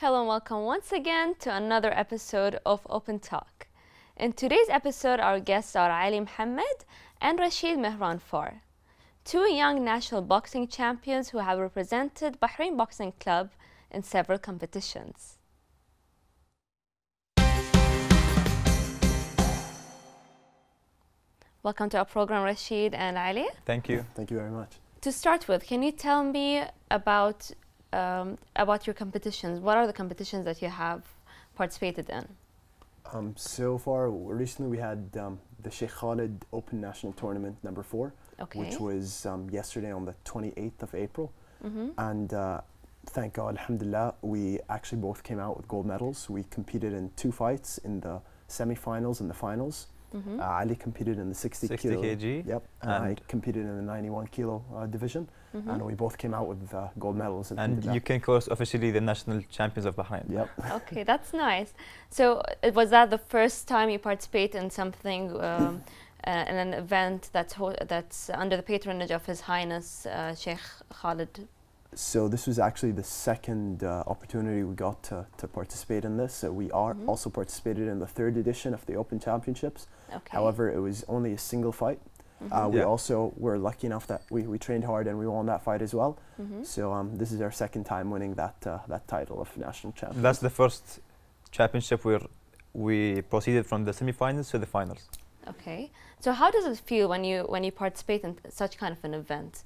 Hello and welcome once again to another episode of Open Talk. In today's episode, our guests are Ali Mohammed and Rashid Mehranfar, two young national boxing champions who have represented Bahrain Boxing Club in several competitions. Welcome to our program, Rashid and Ali. Thank you. Thank you very much. To start with, can you tell me about your competitions? What are the competitions that you have participated in? So far, recently we had the Sheikh Khalid Open National Tournament number 4, which was yesterday on the 28th of April. And thank God, alhamdulillah, we actually both came out with gold medals. We competed in 2 fights in the semi-finals and the finals. Ali competed in the 60 kg. Yep. And I competed in the 91 kilo division. And we both came out with gold medals. And you can call us officially the national champions of Bahrain. Yep. Okay, that's nice. So was that the first time you participate in something, in an event that's under the patronage of His Highness Sheikh Khalid? So this was actually the second opportunity we got to participate in this. So we are also participated in the 3rd edition of the Open Championships. Okay. However, it was only a single fight. We also were lucky enough that we trained hard and we won that fight as well. So this is our second time winning that title of national champion. That's the first championship where we proceeded from the semi-finals to the finals. Okay. So how does it feel when you participate in such kind of an event?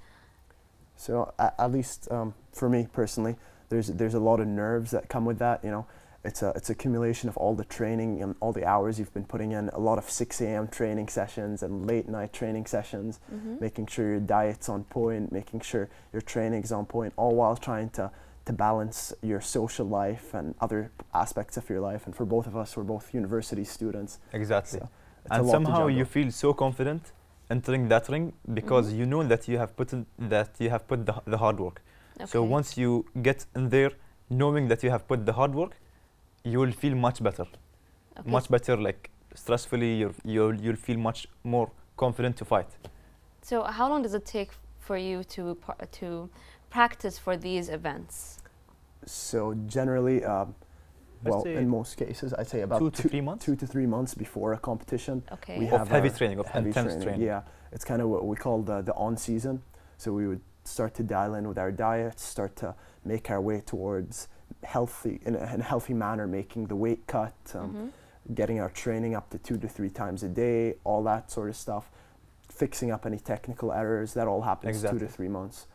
So at least for me personally, there's a lot of nerves that come with that. You know, it's accumulation of all the training and all the hours you've been putting in. A lot of 6 a.m. training sessions and late night training sessions, making sure your diet's on point, making sure your training's on point, all while trying to balance your social life and other aspects of your life. And for both of us, we're both university students. Exactly. So and somehow you feel so confident entering that ring because you know that you have put the hard work. Okay. So once you get in there, knowing that you have put the hard work, you will feel much better. Okay. Much better, like stressfully. You'll feel much more confident to fight. So how long does it take for you to practice for these events? So generally, well, in most cases, I'd say about 2 to 3 months. 2 to 3 months before a competition. Okay. We Of have heavy our training, of intense training. Yeah, it's kind of what we call the on season. So we would start to dial in with our diets, start to make our way towards healthy, in a healthy manner, making the weight cut, getting our training up to 2 to 3 times a day, all that sort of stuff, fixing up any technical errors. That all happens 2 to 3 months.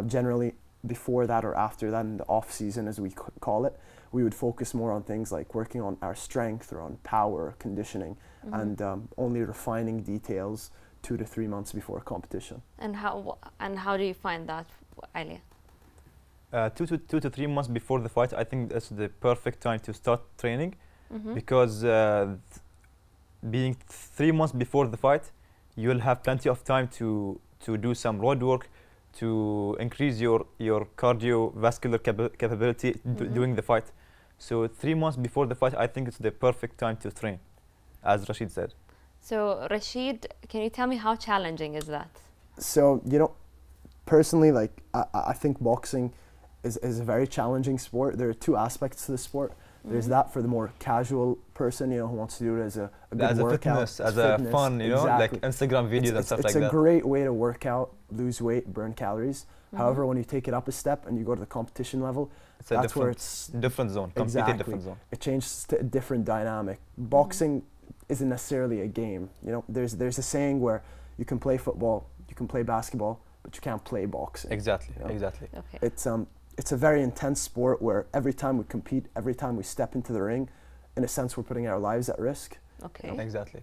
Generally, before that or after that, in the off season, as we call it, we would focus more on things like working on our strength or on power, conditioning, and only refining details 2 to 3 months before a competition. And how do you find that, Ali? 2 to 3 months before the fight, I think that's the perfect time to start training, because being 3 months before the fight, you'll have plenty of time to do some road work, to increase your cardiovascular capability during the fight. So 3 months before the fight, I think it's the perfect time to train, as Rashid said. So Rashid, can you tell me how challenging is that? So, you know, personally, like I think boxing is a very challenging sport. There are 2 aspects to the sport. There's that for the more casual person, you know, who wants to do it as a good workout. As a fun, you know, like Instagram videos and stuff like that. It's a great way to work out, lose weight, burn calories. However, when you take it up a step and you go to the competition level, that's where it's different zone, completely different zone. It changes to a different dynamic. Boxing isn't necessarily a game. You know, there's a saying where you can play football, you can play basketball, but you can't play boxing. Exactly, you know? exactly. Okay. It's a very intense sport where every time we compete, every time we step into the ring, in a sense, we're putting our lives at risk. Okay. You know? Exactly.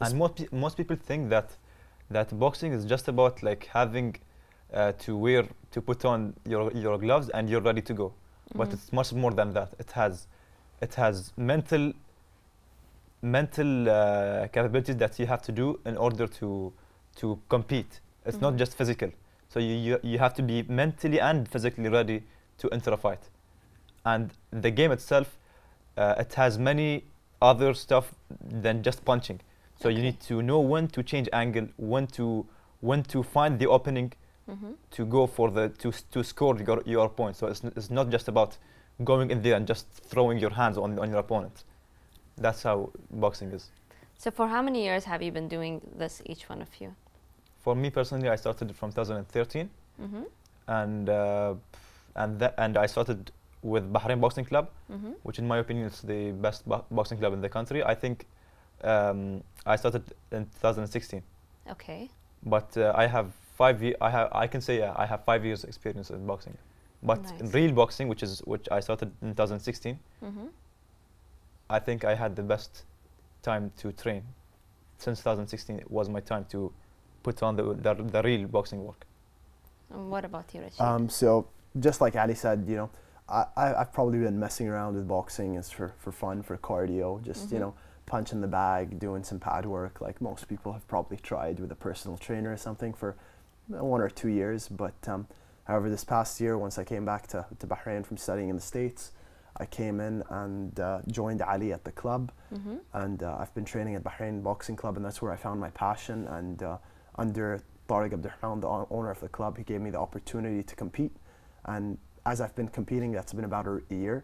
And most people think that boxing is just about like having to put on your gloves and you're ready to go. But it's much more than that. It has mental capabilities that you have to do in order to compete. It's not just physical. So you have to be mentally and physically ready to enter a fight. And the game itself, it has many other stuff than just punching. So you need to know when to change angle, when to find the opening to go for to score your point. So it's not just about going in there and just throwing your hands on your opponent. That's how boxing is. So for how many years have you been doing this, each one of you? For me personally, I started from 2013, Mm-hmm. and I started with Bahrain Boxing Club, Mm-hmm. which in my opinion is the best boxing club in the country. I think I started in 2016, Okay. but I have I can say I have 5 years experience in boxing. But in Nice. real boxing, which I started in 2016, Mm-hmm. I think I had the best time to train. Since 2016, it was my time to put on the real boxing work. And what about you, Rashid? So just like Ali said, you know, I've probably been messing around with boxing as for fun, for cardio, just, you Mhm. know, punching the bag, doing some pad work, like most people have probably tried with a personal trainer or something for 1 or 2 years. But however, this past year, once I came back to Bahrain from studying in the States, I came in and joined Ali at the club. Mm-hmm. And I've been training at Bahrain Boxing Club, and that's where I found my passion. And under Tariq Abdurrahman, the owner of the club, he gave me the opportunity to compete. And as I've been competing, that's been about a year.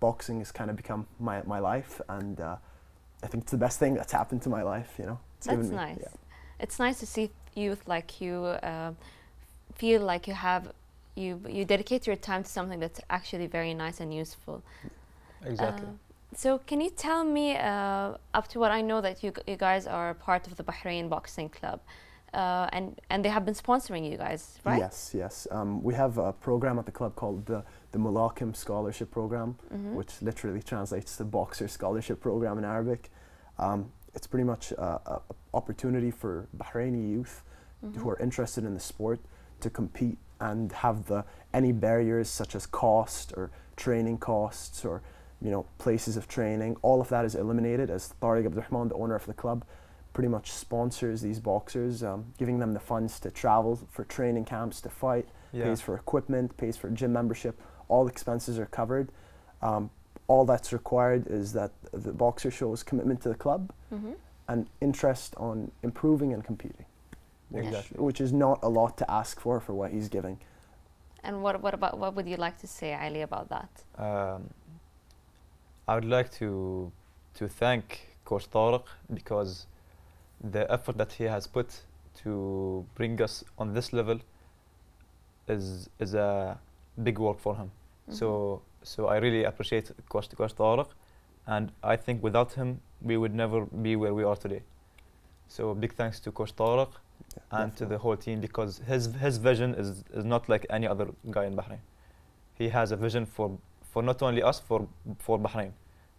Boxing has kind of become my life, and I think it's the best thing that's happened to my life. You know, it's That's given me- nice. yeah. It's nice to see youth like you feel like you dedicate your time to something that's actually very nice and useful. Exactly. So can you tell me, up to what I know, that you guys are part of the Bahrain Boxing Club, and they have been sponsoring you guys, right? Yes, yes. We have a program at the club called the Mulakim Scholarship Program, Mhm. which literally translates to Boxer Scholarship Program in Arabic. It's pretty much a opportunity for Bahraini youth who are interested in the sport to compete and have any barriers such as cost or training costs or, you know, places of training. All of that is eliminated as Tariq Abdurrahman, the owner of the club, pretty much sponsors these boxers, giving them the funds to travel for training camps, to fight, Yeah. pays for equipment, pays for gym membership. All expenses are covered. All that's required is that the boxer shows commitment to the club Mhm. and interest on improving and competing, Exactly. which is not a lot to ask for what he's giving. And what would you like to say, Ali, about that? I would like to thank Coach Tariq because the effort that he has put to bring us on this level is a big work for him. So I really appreciate Coach Tariq, and I think without him we would never be where we are today. So big thanks to Coach Tariq and to the whole team, because his vision is not like any other guy in Bahrain. He has a vision for not only us, for Bahrain.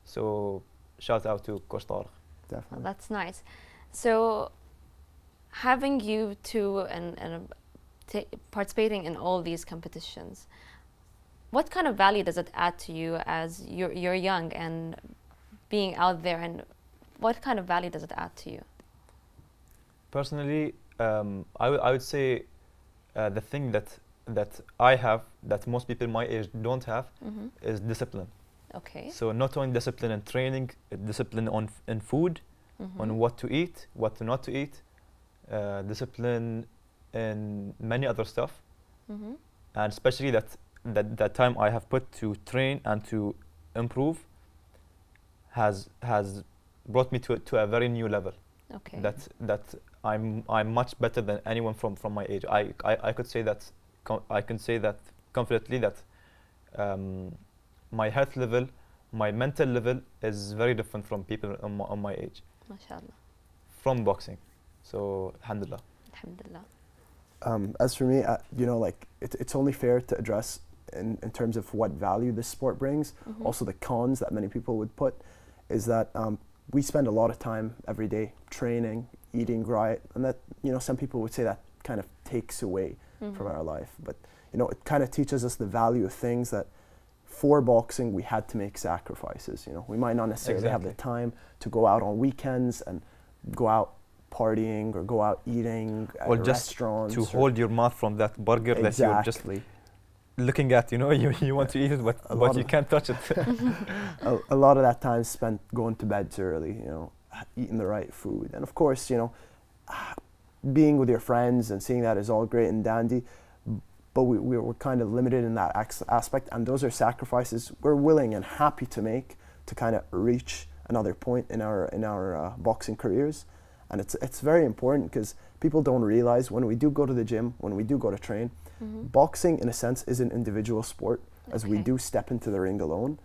So shout out to Coach Tariq. Well, Definitely. that's nice. So having you two and participating in all these competitions, what kind of value does it add to you as you're young and being out there, and what kind of value does it add to you? Personally, I would say the thing that I have that most people my age don't have Mm-hmm. is discipline. Okay. So not only discipline in training, discipline in food, Mhm. on what to eat, what to not to eat, discipline in many other stuff, Mhm. and especially that time I have put to train and to improve has brought me to a very new level. Okay. That I'm much better than anyone from my age. I could say that I can say that confidently that my health level, my mental level is very different from people on my age MashaAllah. from boxing. So alhamdulillah. Alhamdulillah. As for me, you know, like it's only fair to address in terms of what value this sport brings. Mhm. Also, the cons that many people would put is that we spend a lot of time every day training, eating right, and that, you know, some people would say that kind of takes away from Mhm. our life. But, you know, it kind of teaches us the value of things that for boxing we had to make sacrifices. You know, we might not necessarily have the Exactly. time to go out on weekends and go out partying or go out eating at Or just restaurants. To or- hold your mouth from that burger that you're just exactly. looking at, you know, you want to eat it, A but lot you of- can't touch it. A lot of that time spent going to bed too early, you know, eating the right food. And of course, you know, being with your friends and seeing that is all great and dandy. but we're kind of limited in that aspect, and those are sacrifices we're willing and happy to make to kind of reach another point in our boxing careers. And it's very important because people don't realize when we do go to the gym, when we do go to train, boxing in a sense is an individual sport, as we do step into the ring alone.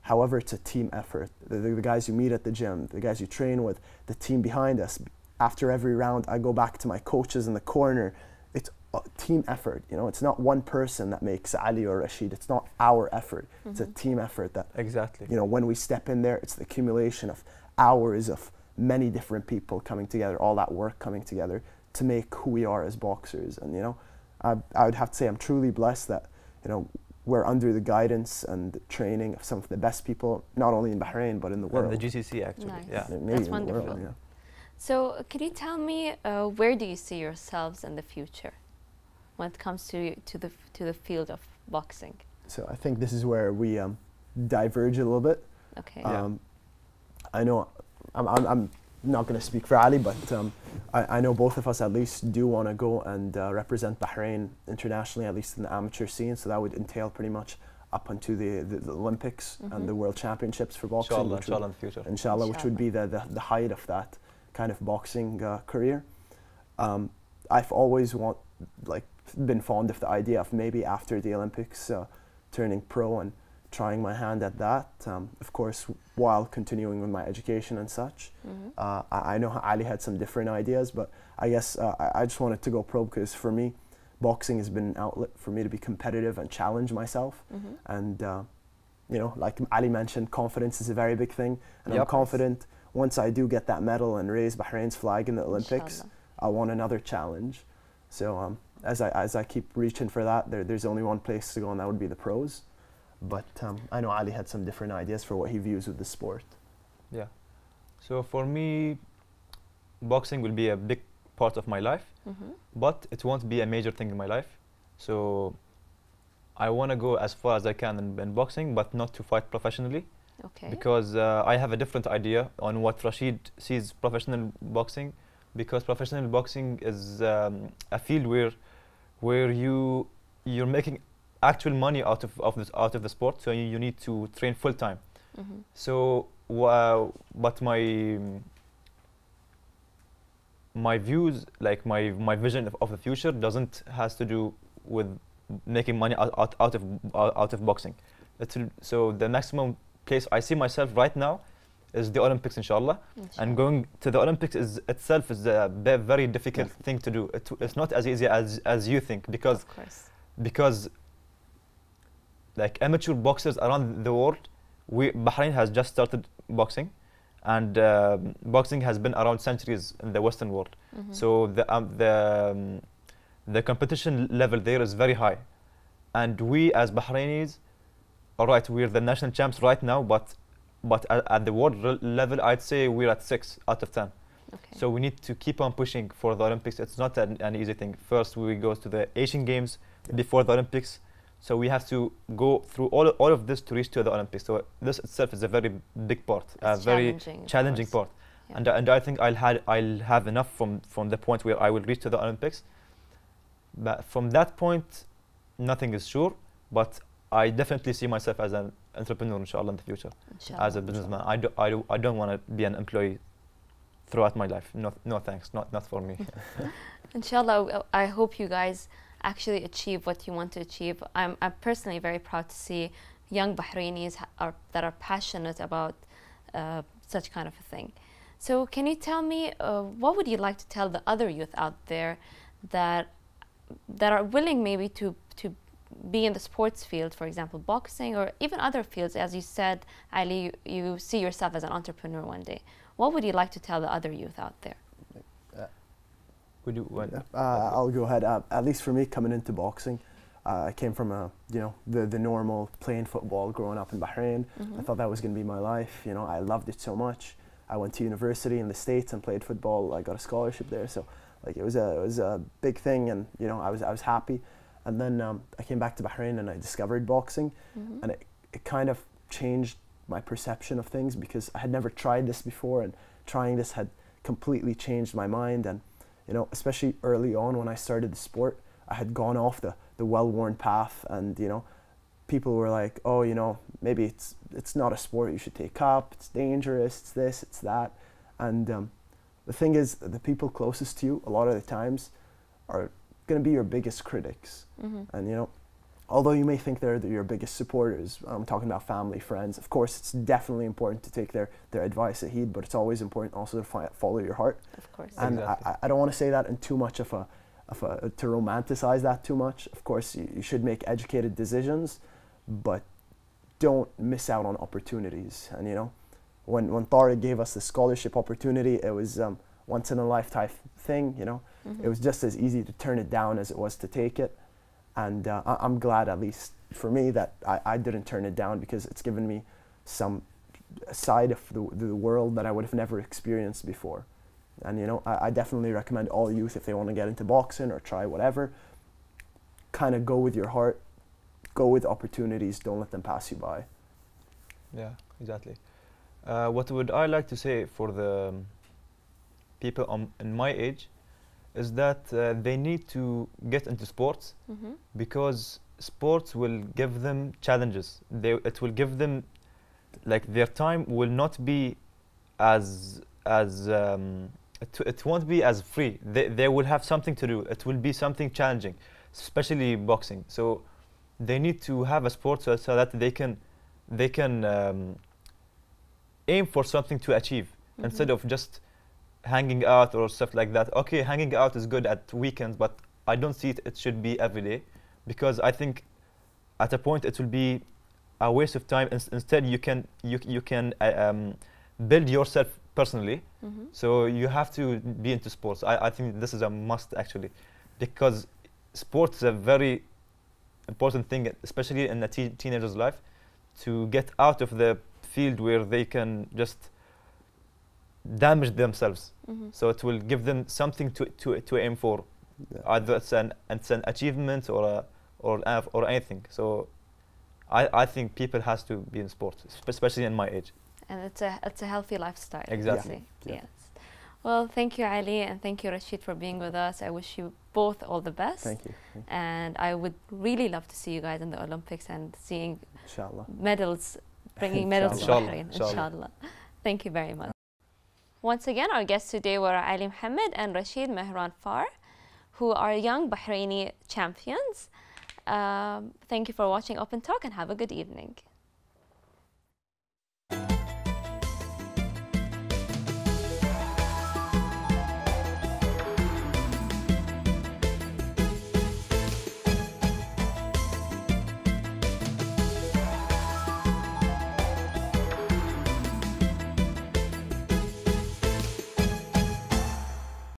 However, it's a team effort. The guys you meet at the gym, the guys you train with, the team behind us. After every round, I go back to my coaches in the corner. It's a team effort. You know, it's not one person that makes Ali or Rashid. It's not our effort. It's a team effort that, exactly. you know, when we step in there, it's the accumulation of hours of many different people coming together, all that work coming together to make who we are as boxers. And, you know, I would have to say I'm truly blessed that, you know, we're under the guidance and training of some of the best people, not only in Bahrain, but in the world. And the GCC, actually. Nice. Yeah. That's wonderful. World, yeah. So can you tell me where do you see yourselves in the future when it comes to the field of boxing? So I think this is where we diverge a little bit. Okay. I know I'm not going to speak for Ali, but I know both of us at least do want to go and represent Bahrain internationally, at least in the amateur scene. So that would entail pretty much up unto the Olympics and the World Championships for boxing. Inshallah in the future. Inshallah, which would be the height of that kind of boxing career. I've always been fond of the idea of maybe after the Olympics turning pro and trying my hand at that, of course, while continuing with my education and such. I know Ali had some different ideas, but I guess I just wanted to go pro because for me, boxing has been an outlet for me to be competitive and challenge myself. And, you know, like Ali mentioned, confidence is a very big thing. And I'm confident once I do get that medal and raise Bahrain's flag in the Olympics, Inshallah. I want another challenge. So as I keep reaching for that, there's only one place to go, and that would be the pros. But I know Ali had some different ideas for what he views with the sport. Yeah. So for me, boxing will be a big part of my life, but it won't be a major thing in my life. So I want to go as far as I can in boxing, but not to fight professionally. Okay. Because I have a different idea on what Rashid sees professional boxing, because professional boxing is a field where you're making actual money out of the sport, so you need to train full time. So but my views, like my vision of the future has to do with making money out of boxing. So the maximum place I see myself right now is the Olympics, inshallah. And going to the Olympics itself is a very difficult thing to do. It's not as easy as you think, because like amateur boxers around the world, Bahrain has just started boxing, and boxing has been around centuries in the Western world. So the competition level there is very high, and we as Bahrainis, all right, we're the national champs right now, but at the world level, I'd say we're at 6 out of 10. Okay. So we need to keep on pushing for the Olympics. It's not an easy thing. First, we go to the Asian Games before the Olympics. So we have to go through all of this to reach to the Olympics. So this itself is a very big part, a very challenging part. Yeah. And I think I'll have enough from the point where I will reach to the Olympics. But from that point, nothing is sure. But I definitely see myself as an entrepreneur, inshallah, in the future, as a businessman. I don't want to be an employee throughout my life. No thanks, not for me. Inshallah, I hope you guys actually achieve what you want to achieve. I'm personally very proud to see young Bahrainis that are passionate about such kind of a thing. So can you tell me, what would you like to tell the other youth out there that are willing maybe to be in the sports field, for example, boxing or even other fields? As you said, Ali, you see yourself as an entrepreneur one day. What would you like to tell the other youth out there? I'll go ahead. At least for me, coming into boxing, I came from the normal playing football growing up in Bahrain. I thought that was going to be my life. You know, I loved it so much. I went to university in the States and played football. I got a scholarship there, so like it was a big thing, and you know I was happy. And then I came back to Bahrain and I discovered boxing, and it kind of changed my perception of things, because I had never tried this before, and trying this had completely changed my mind. And you know, especially early on when I started the sport, I had gone off the the well-worn path, and people were like, oh, maybe it's not a sport you should take up. It's dangerous. It's this. It's that. And the thing is, the people closest to you a lot of the times are going to be your biggest critics. And although you may think they're your biggest supporters, I'm talking about family, friends. Of course, it's definitely important to take their advice a heed, but it's always important also to follow your heart. Of course. And Exactly. I don't want to say that in too much to romanticize that too much. Of course, you should make educated decisions, but don't miss out on opportunities. And when Tariq gave us the scholarship opportunity, it was once in a lifetime thing. It was just as easy to turn it down as it was to take it. And I'm glad, at least for me, that I didn't turn it down, because it's given me some side of the world that I would have never experienced before. And I definitely recommend all youth, if they want to get into boxing or try whatever, kind of go with your heart, go with opportunities, don't let them pass you by. Yeah, exactly. What would I like to say for the people in my age is that they need to get into sports, because sports will give them challenges. It will give them, like, their time will not be as it won't be as free. They will have something to do. It will be something challenging, especially boxing. So they need to have a sport so that they can aim for something to achieve, instead of just hanging out or stuff like that. Okay, hanging out is good at weekends, but I don't see it should be every day, because I think at a point it will be a waste of time. Instead, you can build yourself personally. So you have to be into sports. I think this is a must, actually, because sports is a very important thing, especially in a teenager's life, to get out of the field where they can just damage themselves. So it will give them something to aim for. Yeah. Either it's an achievement or anything. So I think people has to be in sports, especially in my age. And it's a healthy lifestyle. Exactly. Yeah. Yes. Well, thank you, Ali, and thank you, Rashid, for being with us. I wish you both all the best. Thank you. And I would really love to see you guys in the Olympics and seeing Inshallah. medals, bringing medals to Inshallah. Bahrain. Inshallah. Inshallah. Thank you very much. Once again, our guests today were Ali Mohammed and Rashid Mehran Far, who are young Bahraini champions. Thank you for watching Open Talk, and have a good evening.